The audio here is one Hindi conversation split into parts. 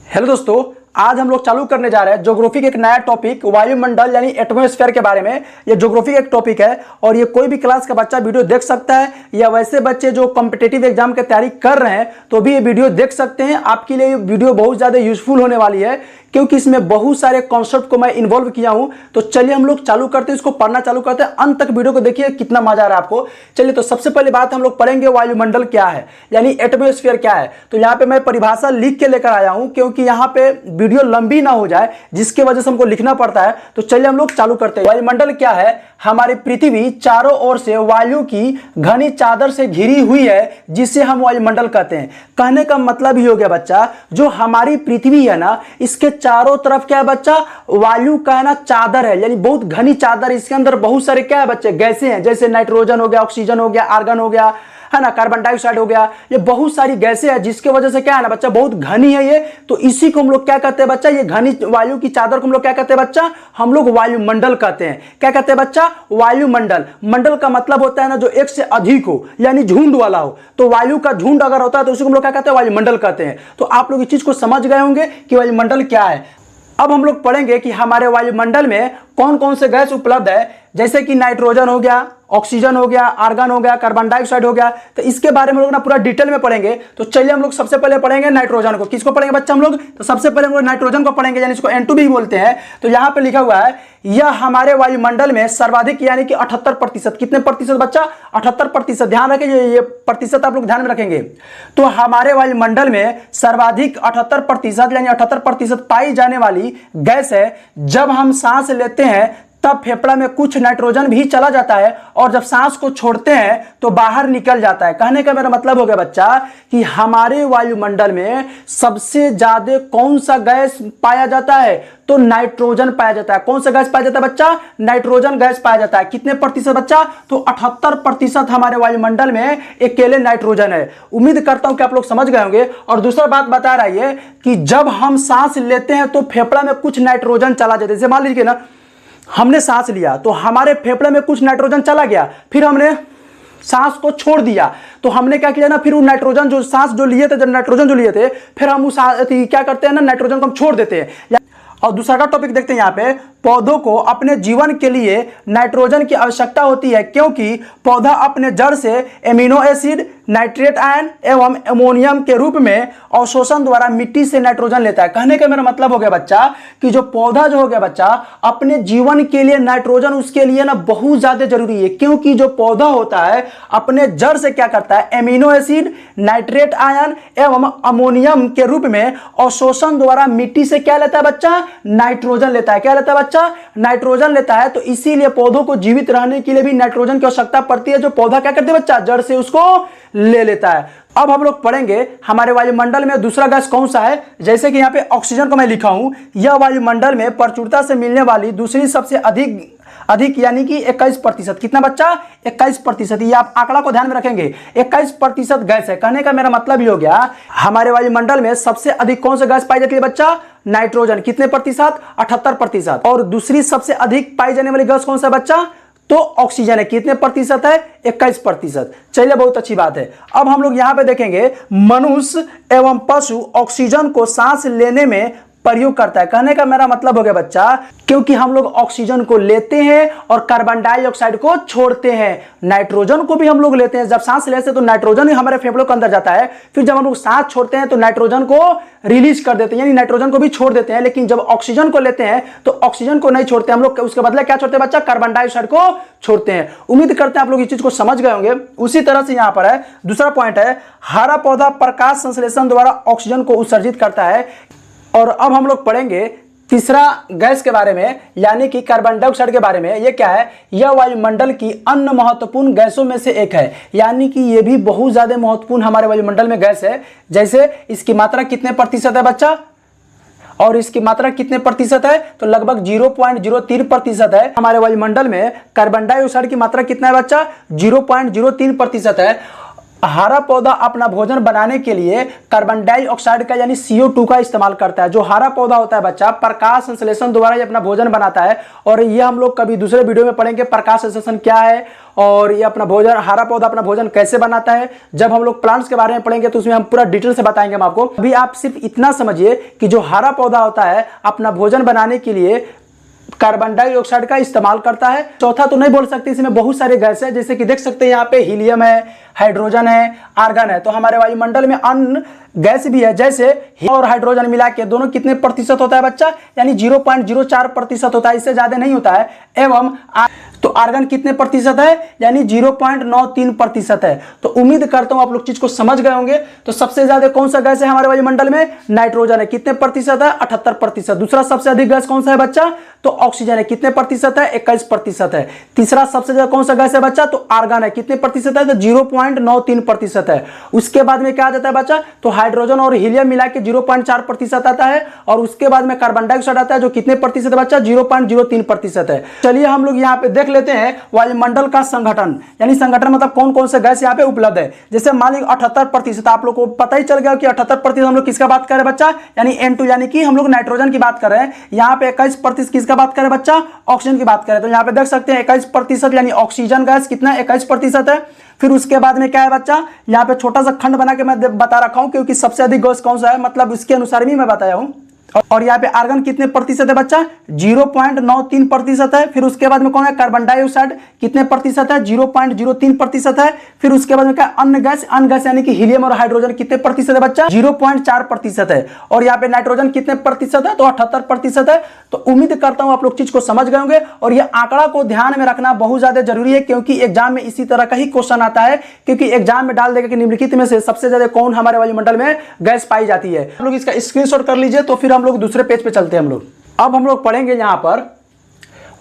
हेलो दोस्तों, आज हम लोग चालू करने जा रहे हैं ज्योग्राफी का एक नया टॉपिक वायुमंडल यानी एटमॉस्फेयर के बारे में। ये ज्योग्राफी का एक टॉपिक है और ये कोई भी क्लास का बच्चा वीडियो देख सकता है या वैसे बच्चे जो कॉम्पिटिटिव एग्जाम की तैयारी कर रहे हैं तो भी ये वीडियो देख सकते हैं। आपके लिए ये वीडियो बहुत ज़्यादा यूजफुल होने वाली है क्योंकि इसमें बहुत सारे कॉन्सेप्ट को मैं इन्वॉल्व किया हूं। तो चलिए हम लोग चालू करते हैं, इसको पढ़ना चालू करते हैं। अंत तक वीडियो को देखिए, कितना मजा आ रहा है आपको। चलिए, तो सबसे पहले बात हम लोग पढ़ेंगे वायुमंडल क्या है यानी एटमॉस्फेयर क्या है। तो यहाँ पे मैं परिभाषा लिख के लेकर आया हूं क्योंकि यहाँ पे वीडियो लंबी ना हो जाए जिसकी वजह से हमको लिखना पड़ता है। तो चलिए हम लोग चालू करते हैं। वायुमंडल क्या है? हमारी पृथ्वी चारों ओर से वायु की घनी चादर से घिरी हुई है जिसे हम वायुमंडल कहते हैं। कहने का मतलब ही हो गया बच्चा, जो हमारी पृथ्वी है ना, इसके चारों तरफ क्या है बच्चा? वायु का है ना चादर है, यानी बहुत घनी चादर। इसके अंदर बहुत सारे क्या है बच्चे? गैसें हैं, जैसे नाइट्रोजन हो गया, ऑक्सीजन हो गया, आर्गन हो गया, है ना, कार्बन डाइऑक्साइड हो गया। ये बहुत सारी गैसें हैं जिसके वजह से क्या है ना बच्चा, बहुत घनी है ये। तो इसी को हम लोग क्या कहते हैं बच्चा? ये घनी वायु की चादर को हम लोग क्या कहते हैं बच्चा? हम लोग वायुमंडल कहते हैं। क्या कहते हैं बच्चा? वायुमंडल। मंडल का मतलब होता है ना जो एक से अधिक हो, यानी झुंड वाला हो। तो वायु का झुंड अगर होता है तो उसी को हम लोग क्या कहते हैं? वायुमंडल कहते हैं। तो आप लोग इस चीज को समझ गए होंगे कि वायुमंडल क्या है। अब हम लोग पढ़ेंगे कि हमारे वायुमंडल में कौन कौन से गैस उपलब्ध है, जैसे कि नाइट्रोजन हो गया, ऑक्सीजन हो गया, आर्गन हो गया, कार्बन डाइऑक्साइड हो गया। तो इसके बारे में लोग ना पूरा डिटेल में पढ़ेंगे। तो चलिए हम लोग सबसे पहले पढ़ेंगे नाइट्रोजन को। किसको पढ़ेंगे बच्चा हम लोग? तो सबसे पहले हम लोग नाइट्रोजन को पढ़ेंगे, यानी इसको N2 भी बोलते हैं। तो यहाँ पे लिखा हुआ है, यह हमारे वायुमंडल में सर्वाधिक यानी कि 78%। कितने प्रतिशत बच्चा? 78%। ध्यान रखेंगे, ये प्रतिशत आप लोग ध्यान में रखेंगे। तो हमारे वायुमंडल में सर्वाधिक 78% यानी 78% पाई जाने वाली गैस है। जब हम सांस लेते हैं तब फेफड़ा में कुछ नाइट्रोजन भी चला जाता है और जब सांस को छोड़ते हैं तो बाहर निकल जाता है। कहने का मेरा मतलब हो गया बच्चा कि हमारे वायुमंडल में सबसे ज्यादा कौन सा गैस पाया जाता है? तो नाइट्रोजन पाया जाता है। कौन सा गैस पाया जाता है बच्चा? नाइट्रोजन गैस पाया जाता है। कितने प्रतिशत बच्चा? तो 78% हमारे वायुमंडल में अकेले नाइट्रोजन है। उम्मीद करता हूं कि आप लोग समझ गए होंगे। और दूसरा बात बता रहा है कि जब हम सांस लेते हैं तो फेफड़ा में कुछ नाइट्रोजन चला जाता है। जैसे मान लीजिए ना, हमने सांस लिया तो हमारे फेफड़े में कुछ नाइट्रोजन चला गया, फिर हमने सांस को छोड़ दिया तो हमने क्या किया ना, फिर वो नाइट्रोजन जो सांस जो लिए थे, जब नाइट्रोजन जो लिए थे, फिर हम उस क्या करते हैं ना, नाइट्रोजन को हम छोड़ देते हैं। और दूसरा का टॉपिक देखते हैं यहाँ पे, पौधों को अपने जीवन के लिए नाइट्रोजन की आवश्यकता होती है क्योंकि पौधा अपने जड़ से एमिनो एसिड, नाइट्रेट आयन एवं अमोनियम के रूप में अवशोषण द्वारा मिट्टी से नाइट्रोजन लेता है। कहने का मेरा मतलब हो गया बच्चा कि जो पौधा जो हो गया बच्चा अपने जीवन के लिए नाइट्रोजन उसके लिए ना बहुत ज्यादा जरूरी है, क्योंकि जो पौधा होता है अपने जड़ से क्या करता है? एमिनो एसिड, नाइट्रेट आयन एवं अमोनियम के रूप में अवशोषण द्वारा मिट्टी से क्या लेता है बच्चा? नाइट्रोजन लेता है। क्या लेता है बच्चा? नाइट्रोजन लेता है। तो इसीलिए पौधों को जीवित रहने के लिए भी नाइट्रोजन की आवश्यकता पड़ती है, जो पौधा क्या करते हैं बच्चा? जड़ से उसको ले लेता है। अब हम लोग पढ़ेंगे हमारे वायुमंडल में दूसरा गैस कौन सा है। जैसे कि यहाँ पे ऑक्सीजन को मैं लिखा हूं, यह वायुमंडल में प्रचुरता से मिलने वाली दूसरी सबसे अधिक यानी कि 21%। कितना बच्चा? 21%। ये आप आंकड़ा को ध्यान में रखेंगे, 21% गैस है। कहने का मेरा मतलब ही हो गया, हमारे वायुमंडल में सबसे अधिक कौन सा गैस पाई जाती है बच्चा? नाइट्रोजन। कितने प्रतिशत? 78%। और दूसरी सबसे अधिक पाई जाने वाली गैस कौन सा बच्चा? तो ऑक्सीजन है। कितने प्रतिशत है? 21%। चलिए, बहुत अच्छी बात है। अब हम लोग यहां पे देखेंगे, मनुष्य एवं पशु ऑक्सीजन को सांस लेने में प्रयोग करता है। कहने का मेरा मतलब हो गया बच्चा, क्योंकि हम लोग ऑक्सीजन को लेते हैं और कार्बन डाइऑक्साइड को छोड़ते हैं। नाइट्रोजन को भी हम लोग लेते हैं। जब सांस लेते हैं तो नाइट्रोजन ही हमारे फेफड़ों के अंदर जाता है, फिर जब हम लोग सांस छोड़ते हैं तो नाइट्रोजन को रिलीज कर देते हैं, यानी नाइट्रोजन को भी छोड़ देते हैं। लेकिन जब ऑक्सीजन को लेते हैं तो ऑक्सीजन को नहीं छोड़ते हम लोग, उसके बदले क्या छोड़ते हैं बच्चा? कार्बन डाइऑक्साइड को छोड़ते हैं। उम्मीद करते हैं आप लोग इस चीज को समझ गए होंगे। उसी तरह से यहां पर है दूसरा पॉइंट है, हरा पौधा प्रकाश संश्लेषण द्वारा ऑक्सीजन को उत्सर्जित करता है। और अब हम लोग पढ़ेंगे तीसरा गैस के बारे में, यानी कि कार्बन डाइऑक्साइड के बारे में। यह क्या है? यह वायुमंडल की अन्य महत्वपूर्ण गैसों में से एक है, यानी कि यह भी बहुत ज्यादा महत्वपूर्ण हमारे वायुमंडल में गैस है। जैसे इसकी मात्रा कितने प्रतिशत है बच्चा? और इसकी मात्रा कितने प्रतिशत है? तो लगभग 0.03% है। हमारे वायुमंडल में कार्बन डाइऑक्साइड की मात्रा कितना है बच्चा? 0.03% है। हरा पौधा अपना भोजन बनाने के लिए कार्बन डाइऑक्साइड का यानी CO2 का इस्तेमाल करता है। जो हरा पौधा होता है बच्चा, प्रकाश संश्लेषण द्वारा ये अपना भोजन बनाता है। और ये हम लोग कभी दूसरे वीडियो में पढ़ेंगे प्रकाश संश्लेषण क्या है और ये अपना भोजन, हरा पौधा अपना भोजन कैसे बनाता है। जब हम लोग प्लांट्स के बारे में पढ़ेंगे तो उसमें हम पूरा डिटेल से बताएंगे हम आपको। अभी आप सिर्फ इतना समझिए कि जो हरा पौधा होता है अपना भोजन बनाने के लिए कार्बन डाइऑक्साइड का इस्तेमाल करता है। चौथा तो नहीं बोल सकते, इसमें बहुत सारे गैस है, जैसे कि देख सकते हैं यहाँ पे हीलियम है, हाइड्रोजन है, आर्गन है। तो हमारे वायुमंडल में अन्य गैस भी है, जैसे और हाइड्रोजन मिला के दोनों कितने प्रतिशत होता है बच्चा, यानी 0.04% होता है, इससे ज्यादा नहीं होता है। एवं तो आर्गन कितने प्रतिशत है, यानी 0.93% है। तो उम्मीद करता हूं आप लोग चीज को समझ गए होंगे। तो सबसे ज्यादा कौन सा गैस है हमारे वायुमंडल में, नाइट्रोजन है, कितने प्रतिशत है, 78%। दूसरा सबसे अधिक गैस कौन सा है बच्चा, तो ऑक्सीजन है, कितने प्रतिशत है, 21% है। तीसरा सबसे ज्यादा कौन सा गैस है बच्चा, तो आर्गन है, कितने प्रतिशत है, तो 0.93% है। उसके बाद में क्या आ जाता है बच्चा, तो हाइड्रोजन और हीलियम मिला के 0.4% आता है। और उसके बाद में कार्बन डाइऑक्साइड आता है, जो कितने प्रतिशत है बच्चा, 0.03% है। चलिए हम लोग यहाँ पे देख लेते हैं वायुमंडल का संगठन, यानी संगठन मतलब कौन कौन से गैस यहाँ पे उपलब्ध है। जैसे मान लीजिए 78%, आप लोग को पता ही चल गया कि 78% हम लोग किसका बात कर रहे हैं बच्चा, यानी N2, यानी कि हम लोग नाइट्रोजन की बात कर रहे हैं। यहाँ पे 21% किसका बात कर रहे हैं बच्चा, ऑक्सीजन की बात कर रहे हैं। तो यहाँ पे देख सकते हैं 21%, यानी ऑक्सीजन गैस कितना 21% है। फिर उसके बाद में क्या है बच्चा, यहाँ पे छोटा सा खंड बना के मैं बता रखा हूं, क्योंकि सबसे अधिक गैस कौन सा है, मतलब उसके अनुसार भी मैं बताया हूं। और यहाँ पे आर्गन कितने प्रतिशत है बच्चा, 0.93% है। फिर उसके बाद में कौन है, कार्बन डाइऑक्साइड कितने प्रतिशत है, 0.03% है। फिर उसके बाद में क्या, अन्य गैस यानी कि हीलियम और हाइड्रोजन कितने प्रतिशत है बच्चा, 0.4% है। और यहाँ पे नाइट्रोजन कितने प्रतिशत है, तो 78% है। तो उम्मीद करता हूं आप लोग चीज को समझ गए होंगे। और ये आंकड़ा को ध्यान में रखना बहुत ज्यादा जरूरी है, क्योंकि एग्जाम में इसी तरह का ही क्वेश्चन आता है। क्योंकि एग्जाम में डाल देगा कि निम्नलिखित में से सबसे ज्यादा कौन हमारे वायुमंडल में गैस पाई जाती है। हम लोग इसका स्क्रीनशॉट कर लीजिए, तो फिर हम लोग दूसरे पेज पे चलते हैं। हम लोग अब हम लोग पढ़ेंगे यहां पर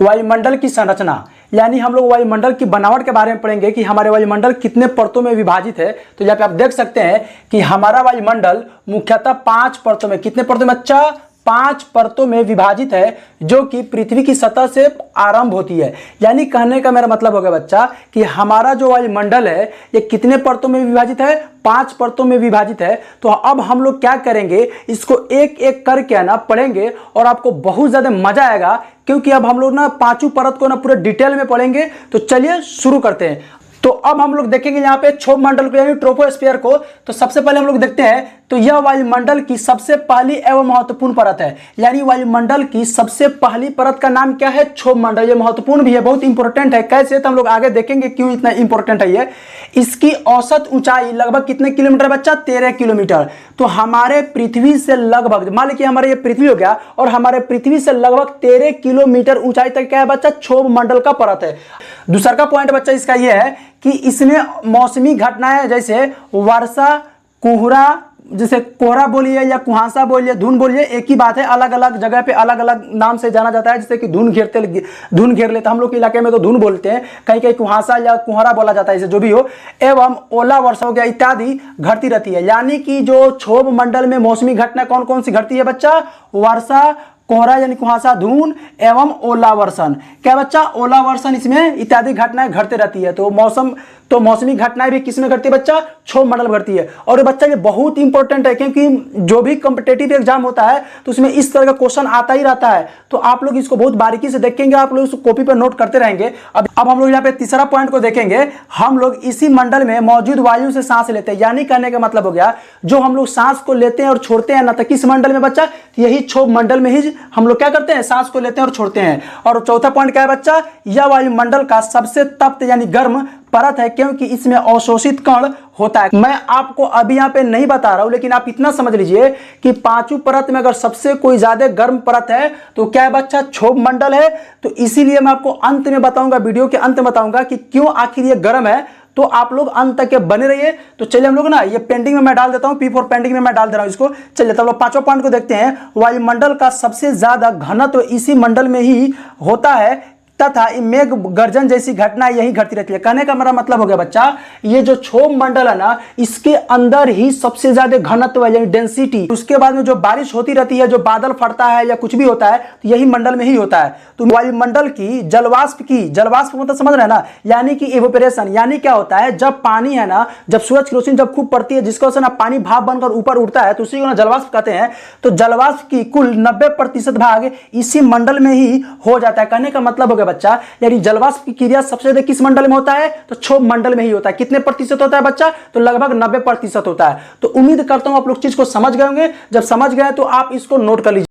वायुमंडल की संरचना, यानी हम लोग वायुमंडल की बनावट के बारे में पढ़ेंगे कि हमारे वायुमंडल कितने परतों में विभाजित है। तो यहाँ पे आप देख सकते हैं कि हमारा वायुमंडल मुख्यतः 5 परतों में, कितने परतों में अच्छा, 5 परतों में विभाजित है, जो कि पृथ्वी की सतह से आरंभ होती है। यानी कहने का मेरा मतलब होगा बच्चा कि हमारा जो वायुमंडल है ये कितने परतों में विभाजित है, 5 परतों में विभाजित है। तो अब हम लोग क्या करेंगे, इसको एक एक करके ना पढ़ेंगे और आपको बहुत ज्यादा मजा आएगा, क्योंकि अब हम लोग ना 5 परत को ना पूरे डिटेल में पढ़ेंगे। तो चलिए शुरू करते हैं। तो अब हम लोग देखेंगे यहाँ पे क्षोभ मंडल को, यानी ट्रोपोस्फीयर को। तो सबसे पहले हम लोग देखते हैं, तो यह वायुमंडल की सबसे पहली एवं महत्वपूर्ण परत है। यानी वायुमंडल की सबसे पहली परत का नाम क्या है, क्षोभ मंडल। ये महत्वपूर्ण भी है, बहुत इंपॉर्टेंट है। कैसे, तो हम लोग आगे देखेंगे क्यों इतना इंपॉर्टेंट है ये। इसकी औसत ऊंचाई लगभग कितने किलोमीटर बच्चा, 13 किलोमीटर। तो हमारे पृथ्वी से लगभग, मान लीजिए हमारे ये पृथ्वी हो गया, और हमारे पृथ्वी से लगभग 13 किलोमीटर ऊंचाई तक क्या है बच्चा, क्षोभ मंडल का परत है। दूसरा का पॉइंट बच्चा इसका यह है कि इसमें मौसमी घटनाएं, जैसे वर्षा, कोहरा, जैसे कोहरा बोलिए या कुहासा बोलिए, धुंध बोलिए, एक ही बात है, अलग अलग जगह पे अलग अलग नाम से जाना जाता है। जैसे कि धुंध घेर लेते, हम लोग के इलाके में तो धुंध बोलते हैं, कहीं कहीं कुहासा या कोहरा बोला जाता है, इसे जो भी हो। एवं ओला वर्षा हो गया इत्यादि घटती रहती है। यानी कि जो क्षोभ मंडल में मौसमी घटना कौन कौन सी घटती है बच्चा, वर्षा, कोहरा यानी कुहासा, धूल एवं ओलावर्षण। क्या बच्चा, ओलावर्षण, इसमें इत्यादि घटनाएं घटते रहती है। तो मौसमी घटनाएं भी किसमें घटती है बच्चा, क्षोभ मंडल घटती है। और बच्चा ये बहुत इंपॉर्टेंट है, क्योंकि जो भी कॉम्पिटिटिव एग्जाम होता है तो उसमें इस तरह का क्वेश्चन आता ही रहता है। तो आप लोग इसको बहुत बारीकी से देखेंगे, आप लोग इसको कॉपी पर नोट करते रहेंगे। अब हम लोग यहाँ पे तीसरा पॉइंट को देखेंगे। हम लोग इसी मंडल में मौजूद वायु से सांस लेते हैं। यानी कहने का मतलब हो गया, जो हम लोग सांस को लेते हैं और छोड़ते हैं ना, तो किस मंडल में बच्चा, यही क्षोभ मंडल में ही हम लोग क्या करते हैं, सांस को लेते हैं और छोड़ते हैं। और चौथा पॉइंट क्या है बच्चा, यह वायुमंडल का सबसे तप्त यानी गर्म परत है, क्योंकि इसमें अवशोषित कण होता है। मैं आपको अभी यहाँ पे नहीं बता रहा हूं, लेकिन आप इतना समझ लीजिए कि 5 परत में अगर सबसे कोई ज्यादा गर्म परत है तो क्या है बच्चा, क्षोभ मंडल है। तो इसीलिए मैं आपको अंत में बताऊंगा, वीडियो के अंत में बताऊंगा कि क्यों आखिर ये गर्म है। तो आप लोग अंत तक के बने रहिए। तो चलिए हम लोग ना ये पेंडिंग में मैं डाल देता हूं, P4 पेंडिंग में मैं डाल दे रहा हूं इसको। चलिए तो हम लोग 5वां पॉइंट को देखते हैं। वायुमंडल का सबसे ज्यादा घनत्व इसी मंडल में ही होता है। तथा मेघ गर्जन जैसी घटना यही घटती रहती है। कहने का मेरा मतलब हो गया बच्चा, ये जो क्षोभ मंडल है ना, इसके अंदर ही सबसे ज्यादा घनत्व है यानी डेंसिटी। उसके बाद में जो बारिश होती रहती है, जो बादल फटता है या कुछ भी होता है, तो यही मंडल में ही होता है। तो वायुमंडल की जलवाष्प मतलब समझ रहे हैं ना, यानी कि इवेपोरेशन। यानी क्या होता है, जब पानी है ना, जब सूरज की रोशनी जब खूब पड़ती है, जिसको से ना पानी भाप बनकर ऊपर उड़ता है, तो उसी को ना जलवाष्प कहते हैं। तो जलवाष्प की कुल 90% भाग इसी मंडल में ही हो जाता है। कहने का मतलब हो गया बच्चा, यानी जलवाष्प की क्रिया सबसे ज्यादा किस मंडल में होता है, तो क्षोभ मंडल में ही होता है। कितने प्रतिशत होता है बच्चा, तो लगभग 90% होता है। तो उम्मीद करता हूं आप लोग चीज को समझ गए होंगे। जब समझ गए तो आप इसको नोट कर लीजिए।